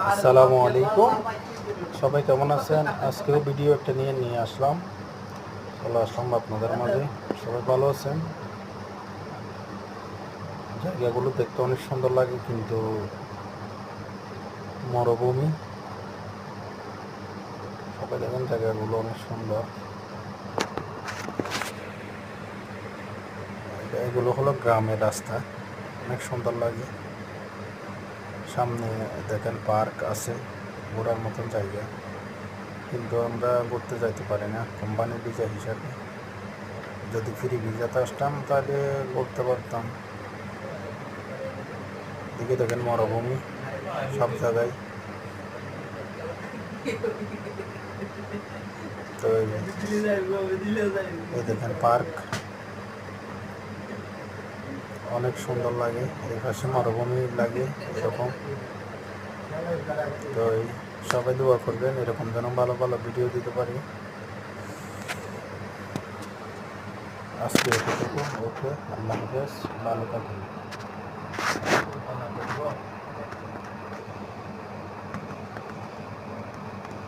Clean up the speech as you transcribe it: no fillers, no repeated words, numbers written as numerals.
আসসালামু আলাইকুম, সবাই কেমন আছেন? আজকেও ভিডিও একটা নিয়ে আসলাম, চলে আসলাম আপনাদের মাঝে। সবাই ভালো আছেন? জায়গাগুলো দেখতে অনেক সুন্দর লাগে, কিন্তু মরুভূমি। সবাই দেখেন জায়গাগুলো অনেক সুন্দর। এগুলো হলো গ্রামের রাস্তা, অনেক সুন্দর লাগে। সামনে দেখেন পার্ক আছে, ঘোরার মতন জায়গা, কিন্তু আমরা ঘুরতে যাইতে পারি না কোম্পানির ভিসা হিসাবে। যদি ফ্রি ভিসাতে আসতাম তাহলে ঘুরতে পারতাম। দিকে দেখেন মরুভূমি সব জায়গায়। তো এই দেখেন পার্ক অনেক সুন্দর লাগে, এই পাশে মরুভূমি লাগে এরকম। তো সবাই দোয়া করবেন এরকম যেন ভালো ভালো ভিডিও দিতে পারি। আজকে এতটুকু, ওকে, আল্লাহ হাফেজ, ভালো থাকুন।